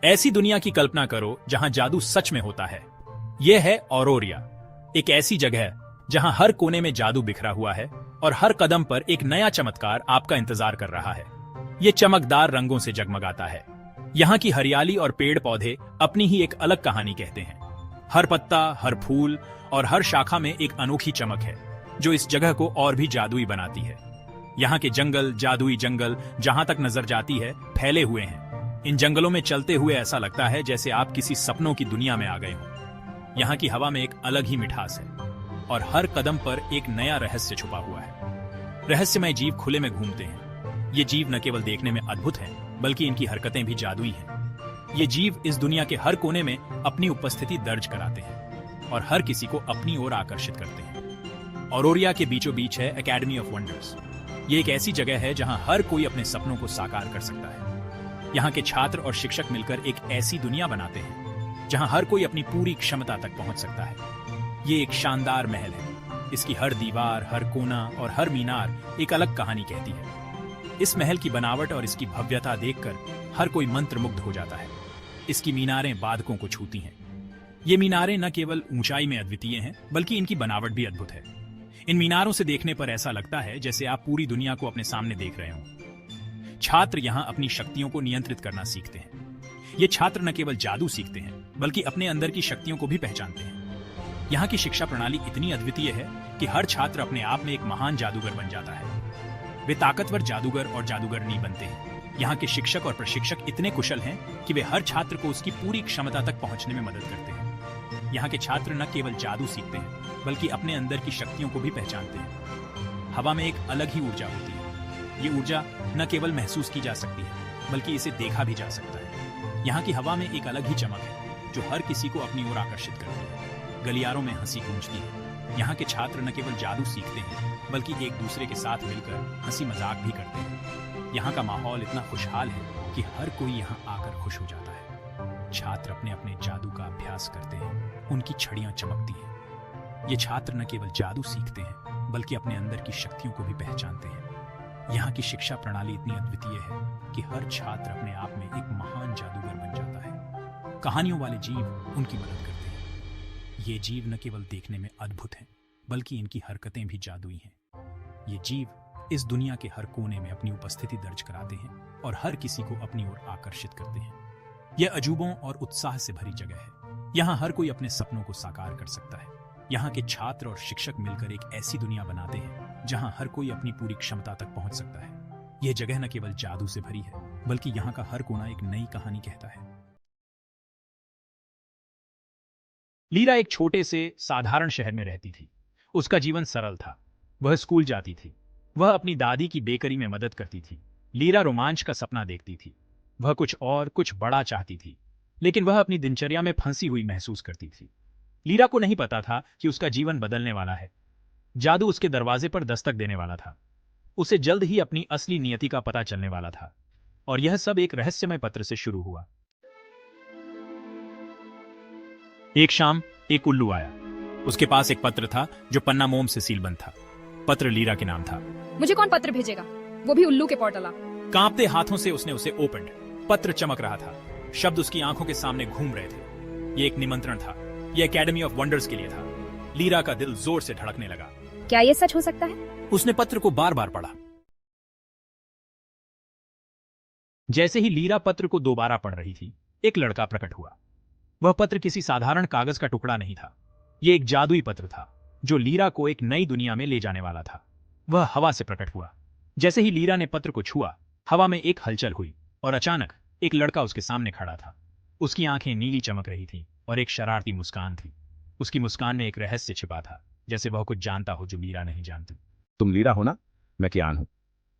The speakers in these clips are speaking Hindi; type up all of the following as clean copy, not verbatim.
ऐसी दुनिया की कल्पना करो जहां जादू सच में होता है। यह है ऑरोरिया, एक ऐसी जगह जहां हर कोने में जादू बिखरा हुआ है और हर कदम पर एक नया चमत्कार आपका इंतजार कर रहा है। ये चमकदार रंगों से जगमगाता है। यहाँ की हरियाली और पेड़ पौधे अपनी ही एक अलग कहानी कहते हैं। हर पत्ता, हर फूल और हर शाखा में एक अनोखी चमक है जो इस जगह को और भी जादुई बनाती है। यहाँ के जंगल, जादुई जंगल जहां तक नजर जाती है, फैले हुए हैं। इन जंगलों में चलते हुए ऐसा लगता है जैसे आप किसी सपनों की दुनिया में आ गए हों। यहाँ की हवा में एक अलग ही मिठास है और हर कदम पर एक नया रहस्य छुपा हुआ है। रहस्यमय जीव खुले में घूमते हैं। ये जीव न केवल देखने में अद्भुत हैं, बल्कि इनकी हरकतें भी जादुई हैं। ये जीव इस दुनिया के हर कोने में अपनी उपस्थिति दर्ज कराते हैं और हर किसी को अपनी ओर आकर्षित करते हैं। ऑरोरिया के बीचों बीच है एकेडमी ऑफ वंडर्स। ये एक ऐसी जगह है जहां हर कोई अपने सपनों को साकार कर सकता है। यहाँ के छात्र और शिक्षक मिलकर एक ऐसी दुनिया बनाते हैं जहां हर कोई अपनी पूरी क्षमता तक पहुंच सकता है। ये एक शानदार महल है। इसकी हर दीवार, हर कोना और हर मीनार एक अलग कहानी कहती है। इस महल की बनावट और इसकी भव्यता देखकर हर कोई मंत्रमुग्ध हो जाता है। इसकी मीनारें बादकों को छूती हैं। ये मीनारें न केवल ऊंचाई में अद्वितीय हैं, बल्कि इनकी बनावट भी अद्भुत है। इन मीनारों से देखने पर ऐसा लगता है जैसे आप पूरी दुनिया को अपने सामने देख रहे हों। छात्र यहाँ अपनी शक्तियों को नियंत्रित करना सीखते हैं। ये छात्र न केवल जादू सीखते हैं, बल्कि अपने अंदर की शक्तियों को भी पहचानते हैं। यहाँ की शिक्षा प्रणाली इतनी अद्वितीय है कि हर छात्र अपने आप में एक महान जादूगर बन जाता है। वे ताकतवर जादूगर और जादूगरनी बनते हैं। यहाँ के शिक्षक और प्रशिक्षक इतने कुशल हैं कि वे हर छात्र को उसकी पूरी क्षमता तक पहुंचने में मदद करते हैं। यहाँ के छात्र न केवल जादू सीखते हैं, बल्कि अपने अंदर की शक्तियों को भी पहचानते हैं। हवा में एक अलग ही ऊर्जा होती है। ये ऊर्जा न केवल महसूस की जा सकती है, बल्कि इसे देखा भी जा सकता है। यहाँ की हवा में एक अलग ही चमक है जो हर किसी को अपनी ओर आकर्षित करती है। गलियारों में हंसी गूंजती है। यहाँ के छात्र न केवल जादू सीखते हैं, बल्कि एक दूसरे के साथ मिलकर हंसी मजाक भी करते हैं। यहाँ का माहौल इतना खुशहाल है कि हर कोई यहाँ आकर खुश हो जाता है। छात्र अपने अपने जादू का अभ्यास करते हैं। उनकी छड़ियां चमकती हैं। ये छात्र न केवल जादू सीखते हैं, बल्कि अपने अंदर की शक्तियों को भी पहचानते हैं। यहाँ की शिक्षा प्रणाली इतनी अद्वितीय है कि हर छात्र अपने आप में एक महान जादूगर बन जाता है। कहानियों वाले जीव उनकी मदद करते हैं। ये जीव न केवल देखने में अद्भुत हैं, बल्कि इनकी हरकतें भी जादुई हैं। ये जीव इस दुनिया के हर कोने में अपनी उपस्थिति दर्ज कराते हैं और हर किसी को अपनी ओर आकर्षित करते हैं। यह अजूबों और उत्साह से भरी जगह है। यहाँ हर कोई अपने सपनों को साकार कर सकता है। यहाँ के छात्र और शिक्षक मिलकर एक ऐसी दुनिया बनाते हैं जहां हर कोई अपनी पूरी क्षमता तक पहुंच सकता है। यह जगह न केवल जादू से भरी है, बल्कि यहाँ का हर कोना एक नई कहानी कहता है। लीरा एक छोटे से साधारण शहर में रहती थी। उसका जीवन सरल था। वह स्कूल जाती थी। वह अपनी दादी की बेकरी में मदद करती थी। लीरा रोमांच का सपना देखती थी। वह कुछ बड़ा चाहती थी, लेकिन वह अपनी दिनचर्या में फंसी हुई महसूस करती थी। लीरा को नहीं पता था कि उसका जीवन बदलने वाला है। जादू उसके दरवाजे पर दस्तक देने वाला था। उसे जल्द ही अपनी असली नियति का पता चलने वाला था। और यह सब एक रहस्यमय पत्र से शुरू हुआ। एक शाम एक उल्लू आया। उसके पास एक पत्र था जो पन्ना मोम से सीलबंद था। पत्र लीरा के नाम था। मुझे कौन पत्र भेजेगा, वो भी उल्लू के पोर्टला। कांपते हाथों से उसने उसे ओपन। पत्र चमक रहा था। शब्द उसकी आंखों के सामने घूम रहे थे। ये एक निमंत्रण था। यह एकेडमी ऑफ वंडर्स के लिए था। लीरा का दिल जोर से धड़कने लगा। क्या ये सच हो सकता है? उसने पत्र को बार बार पढ़ा। जैसे ही लीरा पत्र को दोबारा पढ़ रही थी, एक लड़का प्रकट हुआ। वह पत्र किसी साधारण कागज का टुकड़ा नहीं था। यह एक जादुई पत्र था जो लीरा को एक नई दुनिया में ले जाने वाला था। वह हवा से प्रकट हुआ। जैसे ही लीरा ने पत्र को छुआ, हवा में एक हलचल हुई और अचानक एक लड़का उसके सामने खड़ा था। उसकी आंखें नीली चमक रही थी और एक शरारती मुस्कान थी। उसकी मुस्कान में एक रहस्य छिपा था, जैसे वह कुछ जानता हो जो लीरा नहीं जानती। तुम लीरा हो ना? मैं कियान हूं।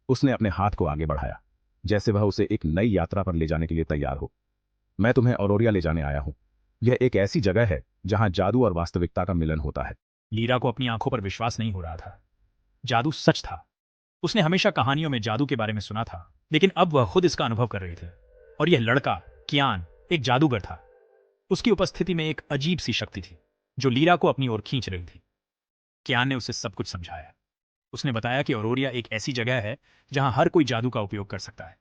उसने अपने हाथ को आगे बढ़ाया, जैसे वह उसे एक नई यात्रा पर ले जाने के लिए तैयार हो। मैं तुम्हें ऑरोरिया ले जाने आया हूं। यह एक ऐसी जगह है जहां जादू और वास्तविकता का मिलन होता है। लीरा को अपनी आंखों पर विश्वास नहीं हो रहा था। जादू सच था। उसने हमेशा कहानियों में जादू के बारे में सुना था, लेकिन अब वह खुद इसका अनुभव कर रही थी। और यह लड़का कियान एक जादूगर था। उसकी उपस्थिति में एक अजीब सी शक्ति थी जो लीरा को अपनी ओर खींच रही थी। कियान ने उसे सब कुछ समझाया। उसने बताया कि ऑरोरिया एक ऐसी जगह है जहां हर कोई जादू का उपयोग कर सकता है।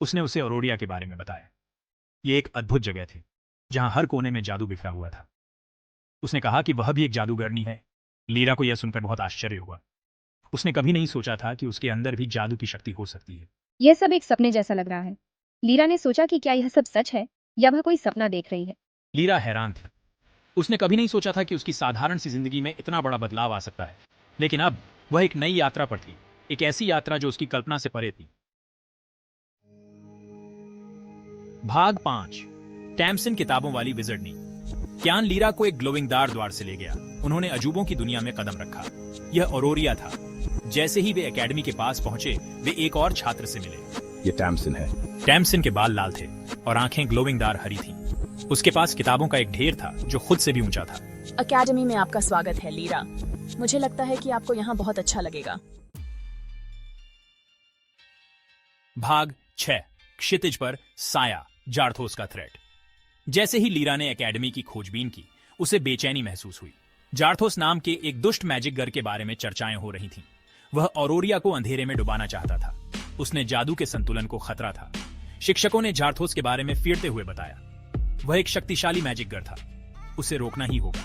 उसने उसे ऑरोरिया के बारे में बताया। ये एक अद्भुत जगह थी जहां हर कोने में जादू बिखरा हुआ था। उसने कहा कि वह भी एक जादूगरनी है। लीरा को यह सुनकर बहुत आश्चर्य हुआ। उसने कभी नहीं सोचा था कि उसके अंदर भी जादू की शक्ति हो सकती है। यह सब एक सपने जैसा लग रहा है। लीरा ने सोचा कि क्या यह सब सच है या वह कोई सपना देख रही है। लीरा हैरान थी। उसने कभी नहीं सोचा था कि उसकी साधारण सी जिंदगी में इतना बड़ा बदलाव आ सकता है। लेकिन अब वह एक नई यात्रा पर थी, एक ऐसी यात्रा जो उसकी कल्पना से परे थी। भाग 5। टैमसन किताबों वाली विजर्डनी। क्यान लीरा को एक ग्लोविंग दार द्वार से ले गया। उन्होंने अजूबों की दुनिया में कदम रखा। यह औरोरिया था। जैसे ही वे एकेडमी के पास पहुंचे, वे एक और छात्र से मिले। ये टैमसन है। टैमसन के बाल लाल थे और आंखें ग्लोविंग दार हरी थीं। उसके पास किताबों का एक ढेर था जो खुद से भी ऊंचा था। अकेडमी में आपका स्वागत है लीरा। मुझे लगता है कि आपको यहाँ बहुत अच्छा लगेगा। भाग 6। क्षितिज पर साया, जारथोस का थ्रेट। जैसे ही लीरा ने एकेडमी की खोजबीन की, उसे बेचैनी महसूस हुई। जारथोस नाम के एक दुष्ट मैजिक घर के बारे में चर्चाएं हो रही थीं। वह औरोरिया को अंधेरे में डुबाना चाहता था। उसने जादू के संतुलन को खतरा था। शिक्षकों ने जारथोस के बारे में फीरते हुए बताया। वह एक शक्तिशाली मैजिक घर था। उसे रोकना ही होगा।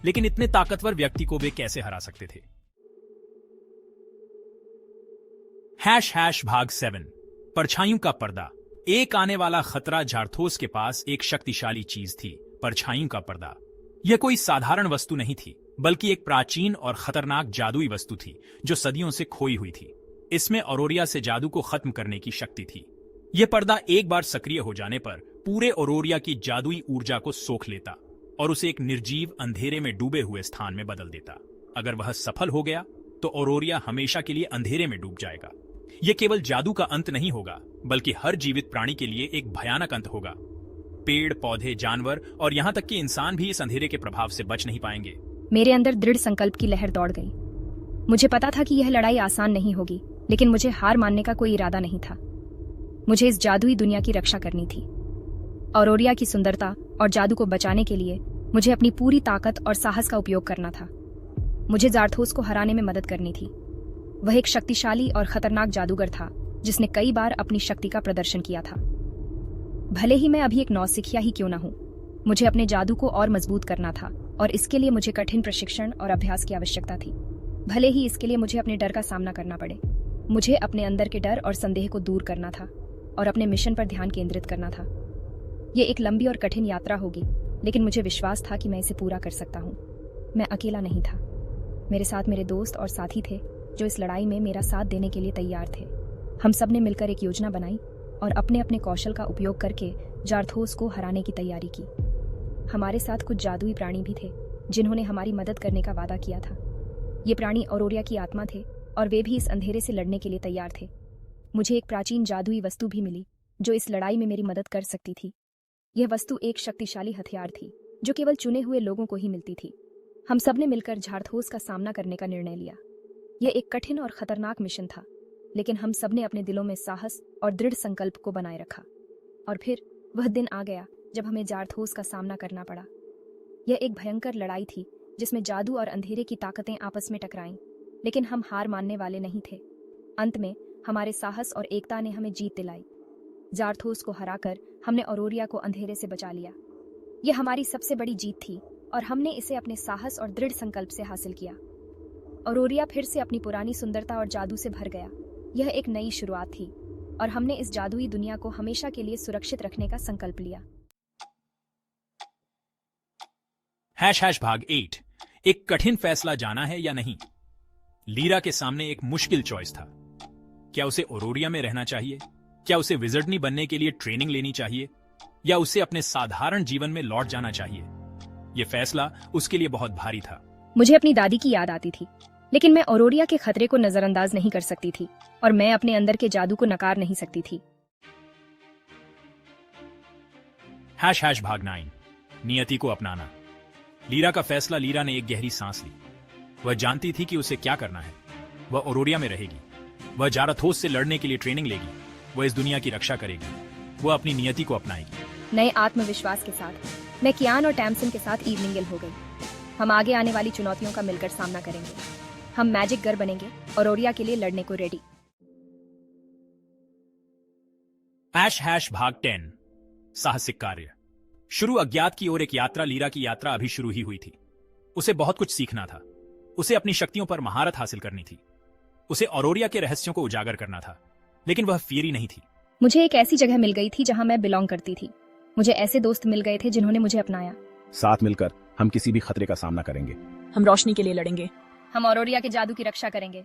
लेकिन इतने ताकतवर व्यक्ति को वे कैसे हरा सकते थे? # भाग 7। परछाइयों का पर्दा। एक आने वाला खतरा। जारथोस के पास एक शक्तिशाली चीज थी, परछाइयों का पर्दा। यह कोई साधारण वस्तु नहीं थी, बल्कि एक प्राचीन और खतरनाक जादुई वस्तु थी जो सदियों से खोई हुई थी। इसमें औरोरिया से जादू को खत्म करने की शक्ति थी। यह पर्दा एक बार सक्रिय हो जाने पर पूरे औरोरिया की जादुई ऊर्जा को सोख लेता और उसे एक निर्जीव अंधेरे में डूबे हुए स्थान में बदल देता। अगर वह सफल हो गया तो औरोरिया हमेशा के लिए अंधेरे में डूब जाएगा। यह केवल जादू का अंत नहीं होगा, बल्कि हर जीवित प्राणी के लिए एक भयानक अंत होगा। पेड़, पौधे, जानवर और यहाँ तक कि इंसान भी इस अंधेरे के प्रभाव से बच नहीं पाएंगे। मेरे अंदर दृढ़ संकल्प की लहर दौड़ गई। मुझे पता था कि यह लड़ाई आसान नहीं होगी, लेकिन मुझे हार मानने का कोई इरादा नहीं था। मुझे इस जादुई दुनिया की रक्षा करनी थी। औरोरिया की सुंदरता और जादू को बचाने के लिए मुझे अपनी पूरी ताकत और साहस का उपयोग करना था। मुझे जारथोस को हराने में मदद करनी थी। वह एक शक्तिशाली और खतरनाक जादूगर था जिसने कई बार अपनी शक्ति का प्रदर्शन किया था। भले ही मैं अभी एक नौसिखिया ही क्यों न हूं, मुझे अपने जादू को और मजबूत करना था और इसके लिए मुझे कठिन प्रशिक्षण और अभ्यास की आवश्यकता थी। भले ही इसके लिए मुझे अपने डर का सामना करना पड़े। मुझे अपने अंदर के डर और संदेह को दूर करना था और अपने मिशन पर ध्यान केंद्रित करना था। ये एक लंबी और कठिन यात्रा होगी, लेकिन मुझे विश्वास था कि मैं इसे पूरा कर सकता हूँ। मैं अकेला नहीं था। मेरे साथ मेरे दोस्त और साथी थे जो इस लड़ाई में मेरा साथ देने के लिए तैयार थे। हम सब ने मिलकर एक योजना बनाई और अपने अपने कौशल का उपयोग करके जारथोस को हराने की तैयारी की। हमारे साथ कुछ जादुई प्राणी भी थे जिन्होंने हमारी मदद करने का वादा किया था। ये प्राणी औरोरिया की आत्मा थे और वे भी इस अंधेरे से लड़ने के लिए तैयार थे। मुझे एक प्राचीन जादुई वस्तु भी मिली जो इस लड़ाई में मेरी मदद कर सकती थी। यह वस्तु एक शक्तिशाली हथियार थी जो केवल चुने हुए लोगों को ही मिलती थी। हम सब ने मिलकर जारथोस का सामना करने का निर्णय लिया। यह एक कठिन और खतरनाक मिशन था, लेकिन हम सब ने अपने दिलों में साहस और दृढ़ संकल्प को बनाए रखा। और फिर वह दिन आ गया जब हमें जारथोस का सामना करना पड़ा। यह एक भयंकर लड़ाई थी जिसमें जादू और अंधेरे की ताकतें आपस में टकराईं, लेकिन हम हार मानने वाले नहीं थे। अंत में हमारे साहस और एकता ने हमें जीत दिलाई। जारथोस को हराकर हमने औरोरिया को अंधेरे से बचा लिया। यह हमारी सबसे बड़ी जीत थी और हमने इसे अपने साहस और दृढ़ संकल्प से हासिल किया। औरोरिया फिर से अपनी पुरानी सुंदरता और जादू से भर गया। यह एक नई शुरुआत थी और हमने इस जादुई दुनिया को हमेशा के लिए सुरक्षित रखने का संकल्प लिया। # भाग 8। एक कठिन फैसला जाना है या नहीं। लीरा के सामने एक मुश्किल चॉइस था। क्या उसे औरोरिया में रहना चाहिए? क्या उसे विजर्डनी बनने के लिए ट्रेनिंग लेनी चाहिए, या उसे अपने साधारण जीवन में लौट जाना चाहिए? यह फैसला उसके लिए बहुत भारी था। मुझे अपनी दादी की याद आती थी, लेकिन मैं औरोरिया के खतरे को नजरअंदाज नहीं कर सकती थी और मैं अपने अंदर के जादू को नकार नहीं सकती थी। # भाग 9। नियति को अपनाना। लीरा का फैसला। लीरा ने एक गहरी सांस ली। वह जानती थी कि उसे क्या करना है। वह औरोरिया में रहेगी। वह जारथोस से लड़ने के लिए ट्रेनिंग लेगी। वह इस दुनिया की रक्षा करेगी। वह अपनी नियति को अपनाएगी। नए आत्मविश्वास के साथ मैं कियान और टैमसन के साथ इवनिंग हो गई। हम आगे आने वाली चुनौतियों का मिलकर सामना करेंगे। हम मैजिक घर बनेंगे और औरोरिया के लिए लड़ने को रेडी। # भाग 10। साहसिक कार्य। शुरू अज्ञात की ओर एक यात्रा। लीरा की यात्रा अभी शुरू ही हुई थी। उसे बहुत कुछ सीखना था। उसे अपनी शक्तियों पर महारत हासिल करनी थी। उसे ऑरोरिया के रहस्यों को उजागर करना था। लेकिन वह फियरी नहीं थी। मुझे एक ऐसी जगह मिल गई थी जहां मैं बिलोंग करती थी। मुझे ऐसे दोस्त मिल गए थे जिन्होंने मुझे अपनाया। साथ मिलकर हम किसी भी खतरे का सामना करेंगे। हम रोशनी के लिए लड़ेंगे। हम ऑरोरिया के जादू की रक्षा करेंगे।